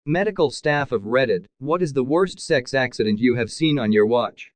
Medical staff of Reddit, what is the worst sex accident you have seen on your watch?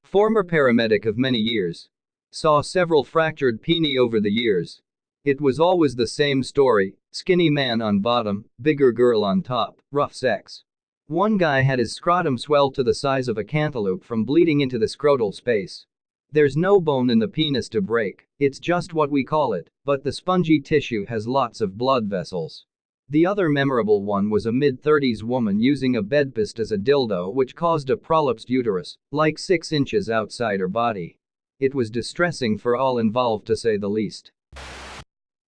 Former paramedic of many years. Saw several fractured peni over the years. It was always the same story, skinny man on bottom, bigger girl on top, rough sex. One guy had his scrotum swell to the size of a cantaloupe from bleeding into the scrotal space. There's no bone in the penis to break, it's just what we call it, but the spongy tissue has lots of blood vessels. The other memorable one was a mid-30s woman using a bedpost as a dildo which caused a prolapsed uterus, like 6 inches outside her body. It was distressing for all involved to say the least.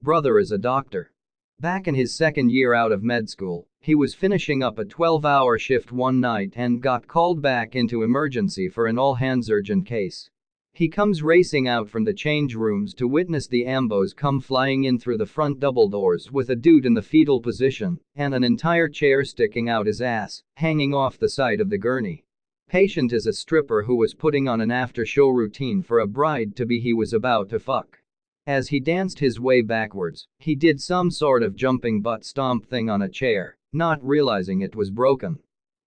Brother is a doctor. Back in his second year out of med school, he was finishing up a 12-hour shift one night and got called back into emergency for an all-hands urgent case. He comes racing out from the change rooms to witness the ambos come flying in through the front double doors with a dude in the fetal position and an entire chair sticking out his ass, hanging off the side of the gurney. Patient is a stripper who was putting on an after-show routine for a bride-to-be he was about to fuck. As he danced his way backwards, he did some sort of jumping butt stomp thing on a chair, not realizing it was broken.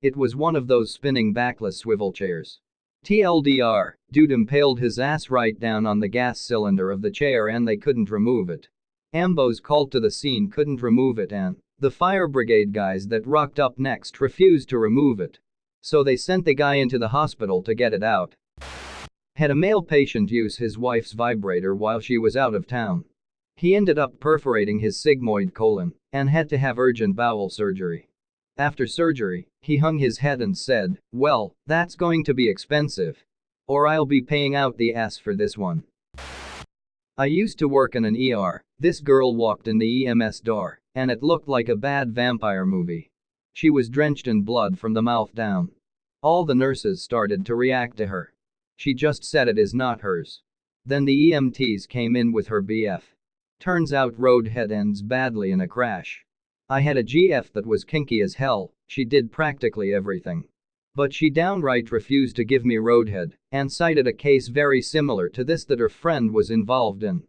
It was one of those spinning backless swivel chairs. TLDR, dude impaled his ass right down on the gas cylinder of the chair and they couldn't remove it. Ambos called to the scene couldn't remove it and the fire brigade guys that rocked up next refused to remove it. So they sent the guy into the hospital to get it out. Had a male patient use his wife's vibrator while she was out of town. He ended up perforating his sigmoid colon and had to have urgent bowel surgery. After surgery, he hung his head and said, "Well, that's going to be expensive. Or I'll be paying out the ass for this one." I used to work in an ER. This girl walked in the EMS door, and it looked like a bad vampire movie. She was drenched in blood from the mouth down. All the nurses started to react to her. She just said it is not hers. Then the EMTs came in with her BF. Turns out roadhead ends badly in a crash. I had a GF that was kinky as hell, she did practically everything. But she downright refused to give me roadhead and cited a case very similar to this that her friend was involved in.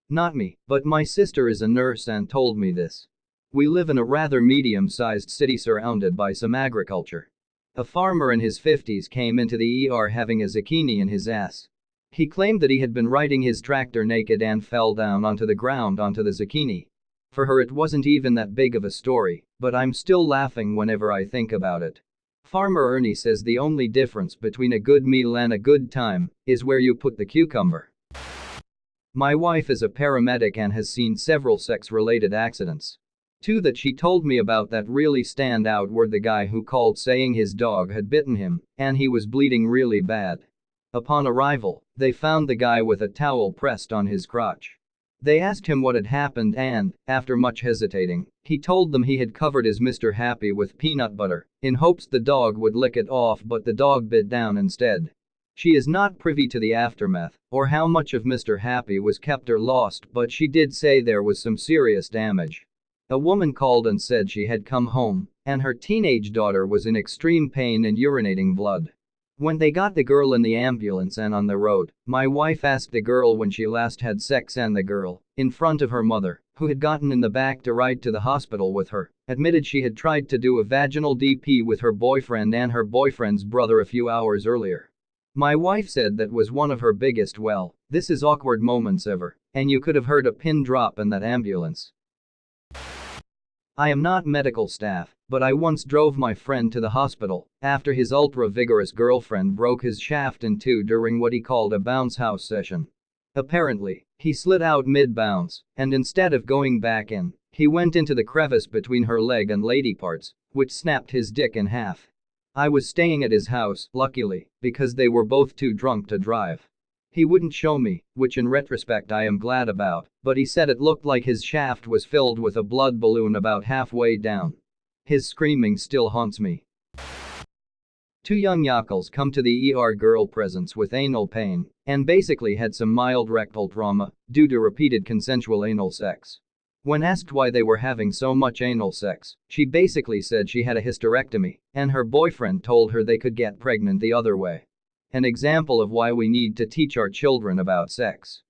Not me, but my sister is a nurse and told me this. We live in a rather medium-sized city surrounded by some agriculture. A farmer in his 50s came into the ER having a zucchini in his ass. He claimed that he had been riding his tractor naked and fell down onto the ground onto the zucchini. For her it wasn't even that big of a story, but I'm still laughing whenever I think about it. Farmer Ernie says the only difference between a good meal and a good time is where you put the cucumber. My wife is a paramedic and has seen several sex-related accidents. Two that she told me about that really stand out were the guy who called saying his dog had bitten him and he was bleeding really bad. Upon arrival, they found the guy with a towel pressed on his crotch. They asked him what had happened and, after much hesitating, he told them he had covered his Mr. Happy with peanut butter in hopes the dog would lick it off, but the dog bit down instead. She is not privy to the aftermath or how much of Mr. Happy was kept or lost, but she did say there was some serious damage. A woman called and said she had come home and her teenage daughter was in extreme pain and urinating blood. When they got the girl in the ambulance and on the road, my wife asked the girl when she last had sex and the girl, in front of her mother, who had gotten in the back to ride to the hospital with her, admitted she had tried to do a vaginal DP with her boyfriend and her boyfriend's brother a few hours earlier. My wife said that was one of her biggest "well, this is awkward" moments ever, and you could have heard a pin drop in that ambulance. I am not medical staff, but I once drove my friend to the hospital after his ultra-vigorous girlfriend broke his shaft in two during what he called a bounce house session. Apparently, he slid out mid-bounce, and instead of going back in, he went into the crevice between her leg and lady parts, which snapped his dick in half. I was staying at his house, luckily, because they were both too drunk to drive. He wouldn't show me, which in retrospect I am glad about, but he said it looked like his shaft was filled with a blood balloon about halfway down. His screaming still haunts me. Two young yakals come to the ER girl presence with anal pain and basically had some mild rectal trauma due to repeated consensual anal sex. When asked why they were having so much anal sex, she basically said she had a hysterectomy and her boyfriend told her they could get pregnant the other way. An example of why we need to teach our children about sex.